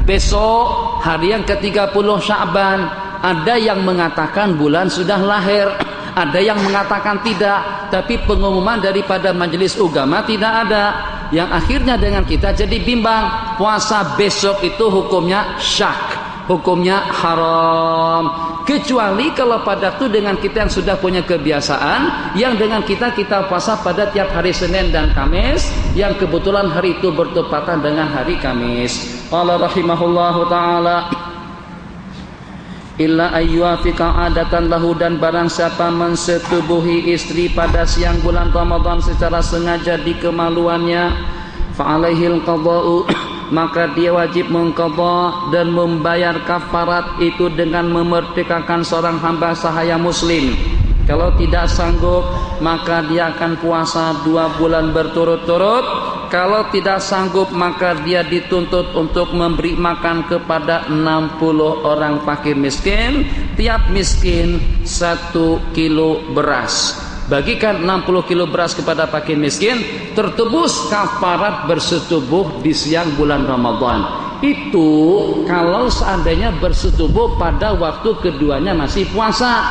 besok hari yang ke-30 Sya'ban. Ada yang mengatakan bulan sudah lahir, ada yang mengatakan tidak, tapi pengumuman daripada majelis agama tidak ada, yang akhirnya dengan kita jadi bimbang. Puasa besok itu hukumnya syak, hukumnya haram, kecuali kalau pada itu dengan kita yang sudah punya kebiasaan, yang dengan kita puasa pada tiap hari Senin dan Kamis, yang kebetulan hari itu bertepatan dengan hari Kamis. Qala rahimahullahu ta'ala, illa ayyuafika adatan lahu, dan barang siapa mensetubuhi istri pada siang bulan Ramadan secara sengaja di kemaluannya, fa'alaihil qadha'u, maka dia wajib mengqadha dan membayar kafarat itu dengan memerdekakan seorang hamba sahaya muslim. Kalau tidak sanggup, maka dia akan puasa 2 bulan berturut-turut. Kalau tidak sanggup, maka dia dituntut untuk memberi makan kepada 60 orang fakir miskin. Tiap miskin 1 kilo beras. Bagikan 60 kilo beras kepada fakir miskin, tertebus kafarat bersetubuh di siang bulan Ramadan. Itu kalau seandainya bersetubuh pada waktu keduanya masih puasa.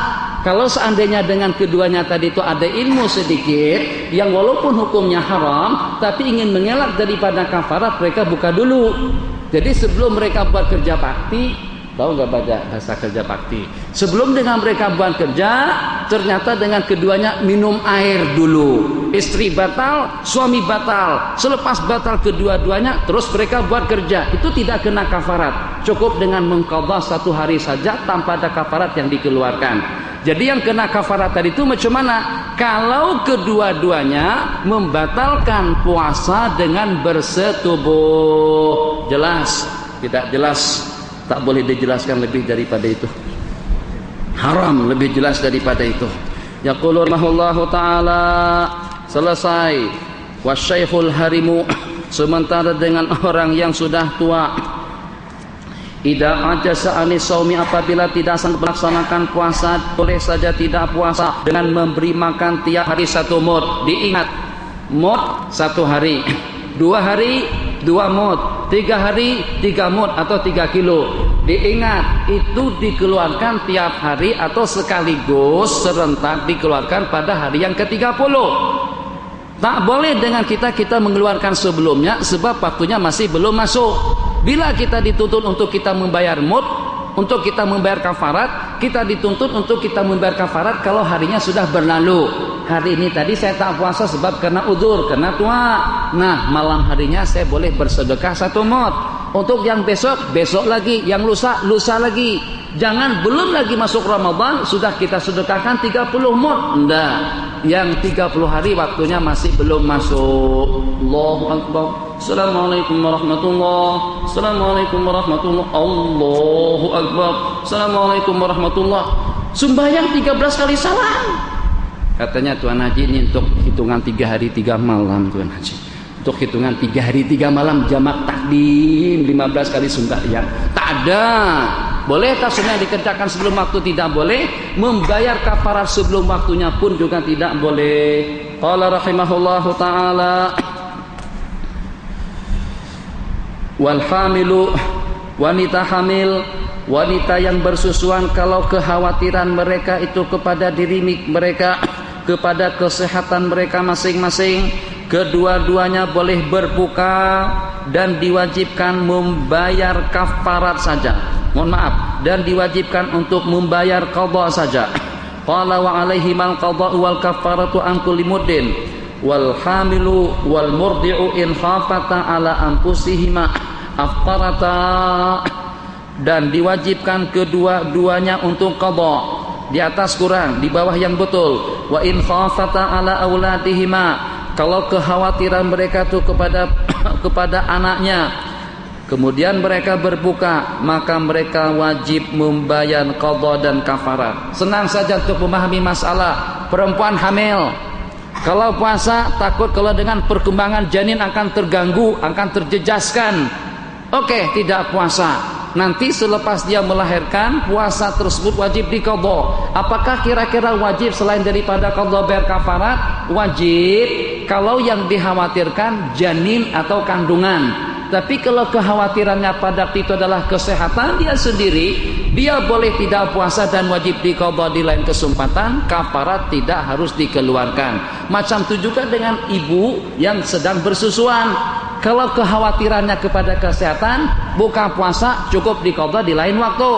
Kalau seandainya dengan keduanya tadi itu ada ilmu sedikit, yang walaupun hukumnya haram, tapi ingin mengelak daripada kafarat, mereka buka dulu. Jadi sebelum mereka buat kerja bakti, tahu nggak baca bahasa kerja bakti? Sebelum dengan mereka buat kerja, ternyata dengan keduanya minum air dulu. Istri batal, suami batal. Selepas batal kedua-duanya, terus mereka buat kerja. Itu tidak kena kafarat. Cukup dengan mengqadha 1 hari saja tanpa ada kafarat yang dikeluarkan. Jadi yang kena kafarat tadi itu macam mana? Kalau kedua-duanya membatalkan puasa dengan bersetubuh. Jelas? Tidak jelas? Tak boleh dijelaskan lebih daripada itu. Haram lebih jelas daripada itu. Yaqulu rahimahullahu ta'ala, selesai. Wasyaikhul harimu, sementara dengan orang yang sudah tua, idza ajasa anis saumi, apabila tidak sanggup melaksanakan puasa, boleh saja tidak puasa dengan memberi makan tiap hari 1 mud. Diingat, mud 1 hari, 2 hari 2 mud, 3 hari 3 mud atau 3 kilo. Diingat, itu dikeluarkan tiap hari atau sekaligus serentak dikeluarkan pada hari yang ke-30. Tak boleh dengan kita mengeluarkan sebelumnya, sebab waktunya masih belum masuk. Bila kita dituntut untuk kita membayar mud, untuk kita membayar kafarat, kita dituntut untuk kita membayar kafarat kalau harinya sudah berlalu. Hari ini tadi saya tak puasa sebab karena udzur, karena tua. Nah, malam harinya saya boleh bersedekah 1 mud. Untuk yang besok, besok lagi. Yang lusa, lusa lagi. Jangan belum lagi masuk Ramadan sudah kita sedekahkan 30 mud. Enggak. Yang 30 hari waktunya masih belum masuk. Allahu Akbar. Assalamualaikum warahmatullahi. Assalamualaikum warahmatullahi. Allahu Akbar. Assalamualaikum warahmatullahi. Sembahyang 13 kali salam. Katanya Tuan Haji ini untuk hitungan 3 hari 3 malam Tuan Haji. Untuk hitungan 3 hari 3 malam jamak takdim 15 kali sembahyang. Tak ada. Bolehkah semua dikerjakan sebelum waktu? Tidak boleh. Membayar kafarat sebelum waktunya pun juga tidak boleh. Qala rahimahullahu ta'ala, wal hamilu, wanita hamil, wanita yang bersusuan, kalau kekhawatiran mereka itu kepada diri mereka, kepada kesehatan mereka masing-masing, kedua-duanya boleh berbuka dan diwajibkan membayar kafarat saja. Mohon maaf, dan diwajibkan untuk membayar qadha saja. Qala wa alaihi mal qadha wal kafaratu an kulli muddin wal hamilu wal murdi'u in khafata ala anfusihima aftarata, dan diwajibkan kedua-duanya untuk qadha, di atas kurang, di bawah yang betul. Wa in khafata ala auladihima, kalau kekhawatiran mereka itu kepada anaknya, kemudian mereka berbuka, maka mereka wajib membayar qadha dan kafarat. Senang saja untuk memahami masalah perempuan hamil. Kalau puasa takut kalau dengan perkembangan janin akan terganggu, akan terjejaskan. Oke, tidak puasa. Nanti selepas dia melahirkan, puasa tersebut wajib diqadha. Apakah kira-kira wajib selain daripada qadha bayar kafarat? Wajib kalau yang dikhawatirkan janin atau kandungan. Tapi kalau kekhawatirannya pada waktu itu adalah kesehatan dia sendiri, dia boleh tidak puasa dan wajib diqadha di lain kesempatan, kafarat tidak harus dikeluarkan. Macam itu juga dengan ibu yang sedang bersusuan. Kalau kekhawatirannya kepada kesehatan, buka puasa cukup diqadha di lain waktu.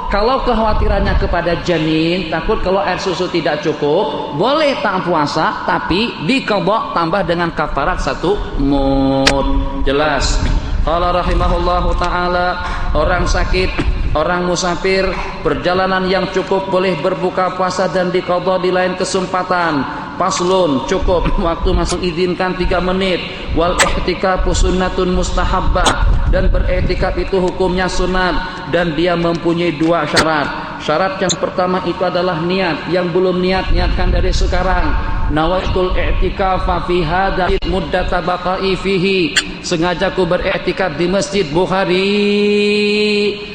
Kalau kekhawatirannya kepada janin, takut kalau air susu tidak cukup, boleh tak puasa tapi diqadha tambah dengan kafarat 1 mud. Jelas. Qala rahimahullahu taala, orang sakit, orang musafir, perjalanan yang cukup boleh berbuka puasa dan diqadha di lain kesempatan. Paslun, cukup waktu masuk izinkan 3 menit. Wal ihtikafu sunnatun mustahabbah, dan beriktikaf itu hukumnya sunat dan dia mempunyai 2 syarat. Syarat yang pertama itu adalah niat. Yang belum niat, niatkan dari sekarang. Nawaitul i'tikafa fi hadha muddata baqa'i fihi. Sengaja aku beriktikaf di Masjid Bukhari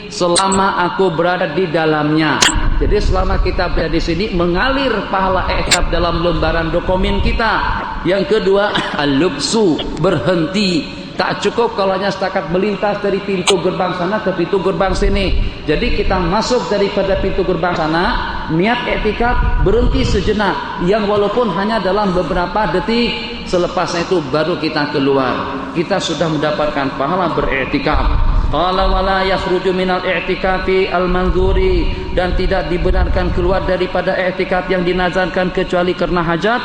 selama aku berada di dalamnya. Jadi selama kita berada di sini mengalir pahala i'tikaf dalam lembaran dokumen kita. Yang kedua, al-lubsu, berhenti. Tak cukup kalau hanya setakat melintas dari pintu gerbang sana ke pintu gerbang sini. Jadi kita masuk daripada pintu gerbang sana, niat i'tikaf, berhenti sejenak, yang walaupun hanya dalam beberapa detik. Selepasnya itu baru kita keluar. Kita sudah mendapatkan pahala beriktikaf. Qala wala yakhruju minal i'tikafi al-manzuri, dan tidak dibenarkan keluar daripada i'tikaf yang dinazarkan kecuali karena hajat,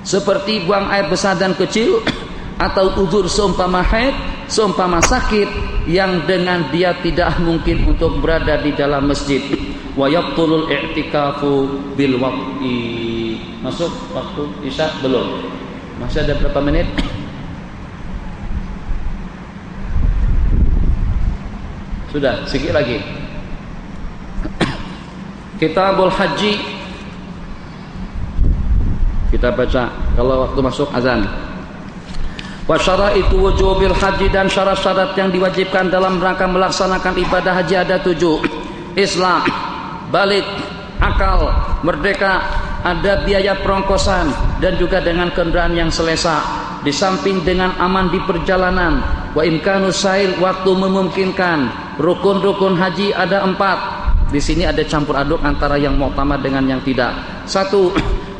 seperti buang air besar dan kecil, atau uzur seumpama haid, seumpama sakit yang dengan dia tidak mungkin untuk berada di dalam masjid. Wa yabtulul i'tikafu bil waqti. Masuk waktu isya belum? Masih ada berapa menit? Sudah, sedikit lagi. Kitabul Haji kita baca kalau waktu masuk azan. Wa syaraitu wujubil haji, dan syarat-syarat yang diwajibkan dalam rangka melaksanakan ibadah haji ada 7. Islam, balik, akal, merdeka, ada biaya perongkosan, dan juga dengan kendaraan yang selesa. Di samping dengan aman di perjalanan, wa imkanus sail, waktu memungkinkan. Rukun-rukun haji ada 4. Di sini ada campur aduk antara yang mu'tamad dengan yang tidak. 1.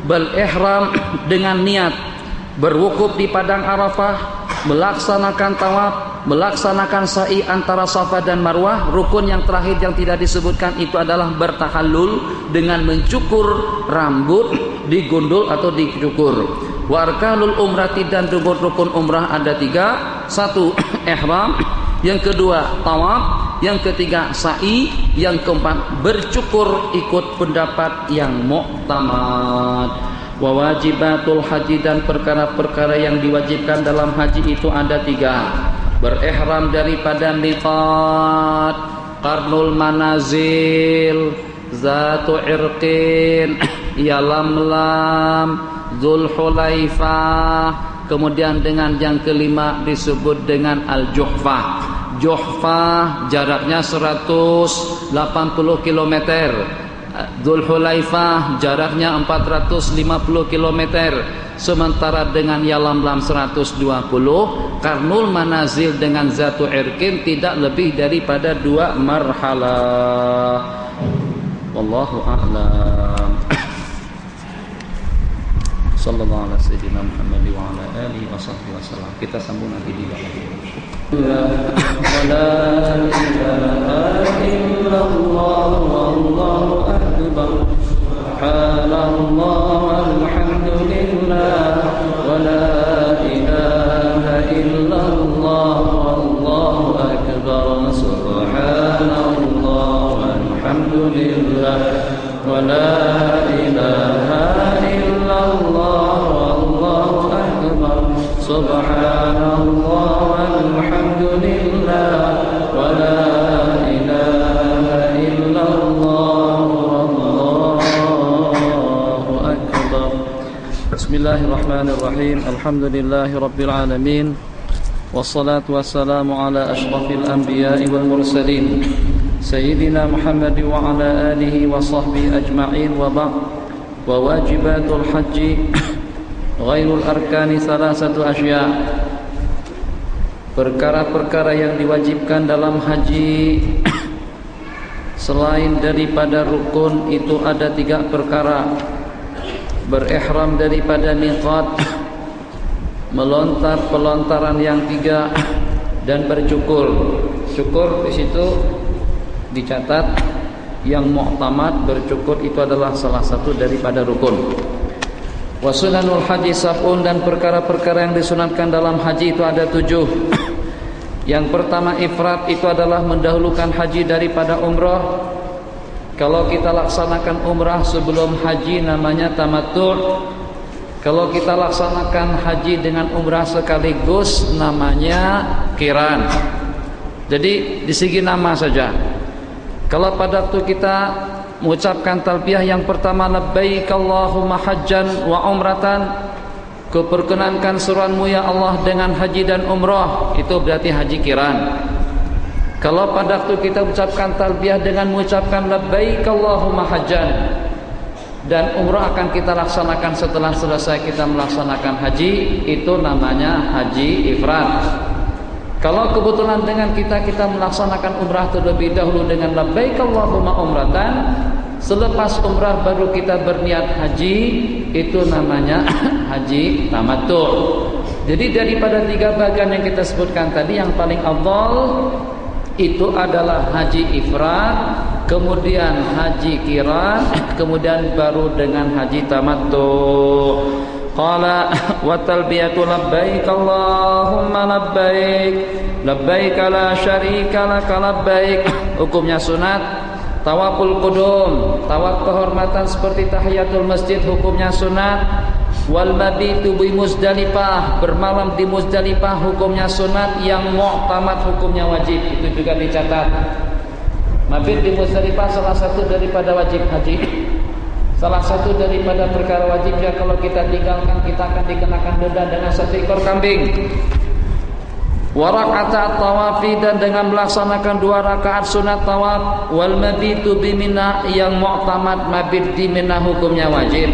Bal ihram, dengan niat berwukuf di padang Arafah, melaksanakan tawaf, melaksanakan sa'i antara Safa dan Marwah. Rukun yang terakhir yang tidak disebutkan itu adalah bertahallul dengan mencukur rambut, digundul atau dicukur. Wa arkanul umrati, dan rukun umrah ada 3. 1. Ihram, yang kedua tawaf, yang ketiga sa'i, yang keempat bercukur ikut pendapat yang mu'tamad. Wa wajibatul haji, dan perkara-perkara yang diwajibkan dalam haji itu ada 3. Berihram daripada miqat, qarnul manazil, zatu irqin, yalamlam, Dzulhulaifah. Kemudian dengan yang kelima disebut dengan al-Juhfah. Juhfah jaraknya 180 km. Dzulhulaifah jaraknya 450 km. Sementara dengan Yalamlam 120. Qarnul Manazil dengan Zatu Irqin tidak lebih daripada 2 marhalah. Wallahu a'lam. Sallallahu alaihi sayyidina Muhammad wa ala alihi wa sahbihi wasallam. Kita sambung lagi di belakang. La ilaha illallah wallahu akbar. Subhanallah walhamdulillah wa la ilaha illallah wallahu akbar. Subhanallah walhamdulillah wa la ilaha illallah wallahu akbar. Subhanallah walhamdulillah wa la ilaha illallah wallahu akbar. Bismillahirrahmanirrahim. Alhamdulillahi rabbil alamin. Wassalatu wassalamu ala ashrafil anbiya'i wal mursalin Sayyidina Muhammad wa ala alihi wa sahbihi ajma'in wa ba'd. Wa wajibatul haji ghairul arkani salasatu asya. perkara-perkara yang diwajibkan dalam haji selain daripada rukun itu ada 3 perkara. Berihram daripada miqat, melontar pelontaran yang 3, dan bercukur. Cukur di situ dicatat yang mu'tamad, bercukur itu adalah salah satu daripada rukun. Wa sunanul haji sab'un, dan perkara-perkara yang disunatkan dalam haji itu ada 7. Yang pertama ifrat, itu adalah mendahulukan haji daripada umrah. Kalau kita laksanakan umrah sebelum haji namanya tamattu'. Kalau kita laksanakan haji dengan umrah sekaligus namanya qiran. Jadi di segi nama saja. Kalau pada waktu kita mengucapkan talbiyah yang pertama labbaik Allahumma hajjan wa umratan, kuperkenankan seruanmu ya Allah dengan haji dan umrah, itu berarti haji qiran. Kalau pada waktu kita ucapkan talbiyah dengan mengucapkan labbaik Allahumma hajjan, dan umrah akan kita laksanakan setelah selesai kita melaksanakan haji, itu namanya haji ifrad. Kalau kebetulan dengan kita melaksanakan umrah terlebih dahulu dengan labbaik Allahumma umratan, selepas umrah baru kita berniat haji, itu namanya haji tamattu'. Jadi daripada 3 bagian yang kita sebutkan tadi, yang paling afdal itu adalah haji ifrad, kemudian haji qiran, kemudian baru dengan haji tamattu'. Qala wa talbiyatu labbaik Allahumma labbaik labbaik la syarika laka labbaik, hukumnya sunat. Tawaful qudum, tawaf kehormatan seperti tahiyatul masjid, hukumnya sunat. Wal mabitu bi Muzdalifah, bermalam di Muzdalifah, hukumnya sunat. Yang mu'tamad hukumnya wajib, itu juga dicatat. Mabit di Muzdalifah salah satu daripada wajib haji, salah satu daripada perkara wajibnya. Kalau kita tinggalkan, kita akan dikenakan denda dengan 1 ekor kambing. Wa raka'at tawafi, dan dengan melaksanakan 2 rakaat sunat tawaf. Wal mabitu bi Mina, yang mu'tamad mabit di Mina hukumnya wajib.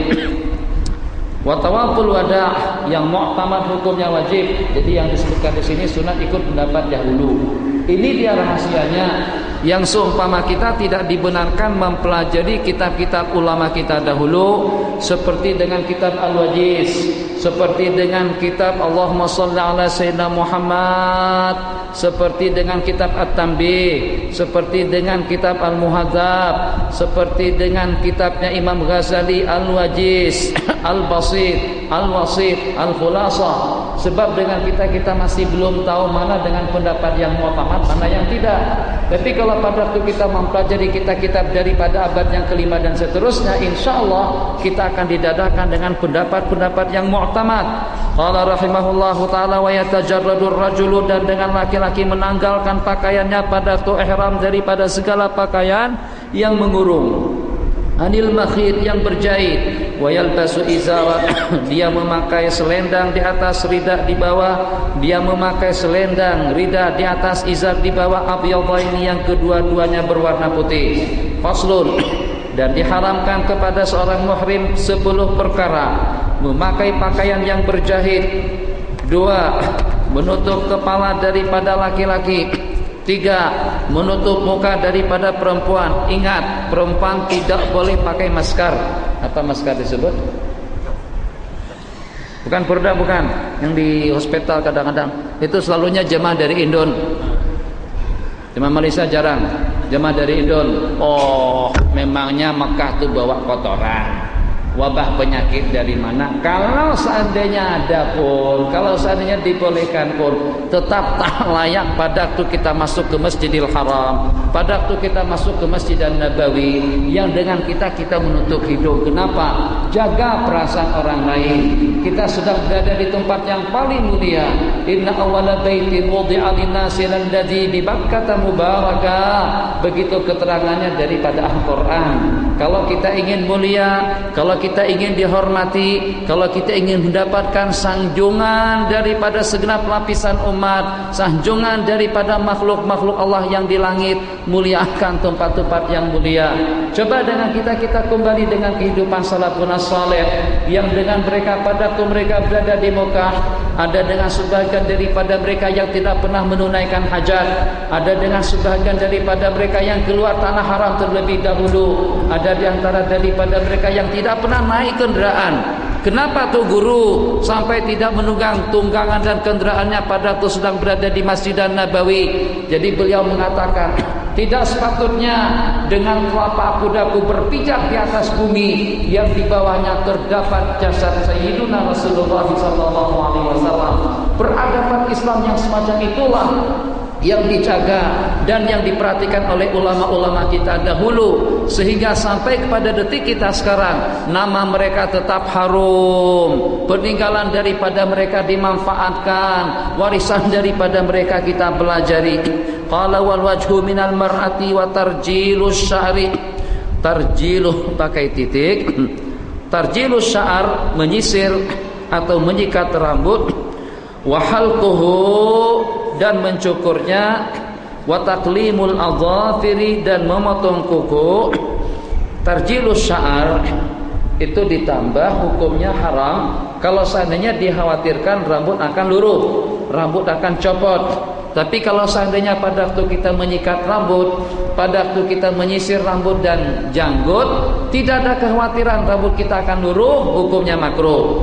Wa tawaful wada', yang mu'tamad hukumnya wajib. Jadi yang disebutkan di sini sunat ikut pendapat dahulu. Ini dia rahasianya, yang seumpama kita tidak dibenarkan mempelajari kitab-kitab ulama kita dahulu, seperti dengan kitab Al-Wajiz, seperti dengan kitab Allahumma shalli ala sayyidina Muhammad, seperti dengan kitab At-Tanbih, seperti dengan kitab Al-Muhadzab, seperti dengan kitabnya Imam Ghazali Al-Wajiz, Al-Basit, Al-Wasit, Al-Khulasa. Sebab dengan kita masih belum tahu mana dengan pendapat yang mu'tamad, mana yang tidak. Tapi kalau pada waktu kita mempelajari kitab-kitab daripada abad yang kelima dan seterusnya, insyaallah kita akan didadahkan dengan pendapat-pendapat yang mu'tamad. Qala rahimahullahu ta'ala wa yatajarradur rajulu, dan dengan laki-laki menanggalkan pakaiannya pada waktu ihram daripada segala pakaian yang mengurung. Anil makhid, yang berjahit. Wa yalbasu izara, dia memakai selendang di atas, rida di bawah. Dia memakai selendang, rida di atas, izar di bawah. Abyadaini, yang kedua-duanya berwarna putih. Faslun, dan diharamkan kepada seorang muhrim 10 perkara. Memakai pakaian yang berjahit. 2. Menutup kepala daripada laki-laki. 3. Menutup muka daripada perempuan. Ingat, perempuan tidak boleh pakai maskar. Apa maskar disebut? Bukan purda, bukan. Yang di hospital kadang-kadang. Itu selalunya jemaah dari Indon. Jemaah Malaysia jarang. Jemaah dari Indon. Oh, memangnya Mekah tuh bawa kotoran. Wabah penyakit dari mana? Kalau seandainya ada pun, kalau seandainya dibolehkan pun, tetap tak layak pada waktu kita masuk ke Masjidil Haram, pada waktu kita masuk ke Masjid An-Nabawi, yang dengan kita menutup hidung. Kenapa? Jaga perasaan orang lain. Kita sedang berada di tempat yang paling mulia. Inna awwala baitin wudi'a lin-nasi lalladzi bi Bakkah mubarakah. Begitu keterangannya daripada Al-Qur'an. Kalau kita ingin mulia, kalau kita ingin dihormati, kalau kita ingin mendapatkan sanjungan daripada segenap lapisan umat, sanjungan daripada makhluk-makhluk Allah yang di langit, muliakan tempat-tempat yang mulia. Coba dengan kita kembali dengan kehidupan salafun saleh yang dengan mereka pada waktu mereka berada di Mekah, ada dengan sebagian daripada mereka yang tidak pernah menunaikan hajat, ada dengan sebagian daripada mereka yang keluar tanah haram terlebih dahulu, ada di antara daripada mereka yang tidak pernah naik kendaraan. Kenapa tuh guru sampai tidak menunggang tunggangan dan kendaraannya pada waktu sedang berada di Masjid Nabawi? Jadi beliau mengatakan, tidak sepatutnya dengan telapak kudaku berpijak di atas bumi yang di bawahnya terdapat jasad Sayyiduna Rasulullah SAW. Peradaban Islam yang semacam itulah yang dijaga dan yang diperhatikan oleh ulama-ulama kita dahulu, sehingga sampai kepada detik kita sekarang nama mereka tetap harum, peninggalan daripada mereka dimanfaatkan, warisan daripada mereka kita pelajari. Qala wal wajhu minal mar'ati wa tarjilus sya'ri, tarjiluh pakai titik, tarjilus sya'ar menyisir atau menyikat rambut, wa halquhu dan mencukurnya, wa taqlimul adhafiri dan memotong kuku. Tarjilus sya'ar itu ditambah hukumnya haram kalau seandainya dikhawatirkan rambut akan luruh, rambut akan copot. Tapi kalau seandainya pada waktu kita menyikat rambut, pada waktu kita menyisir rambut dan janggut, tidak ada kekhawatiran rambut kita akan luruh, hukumnya makruh.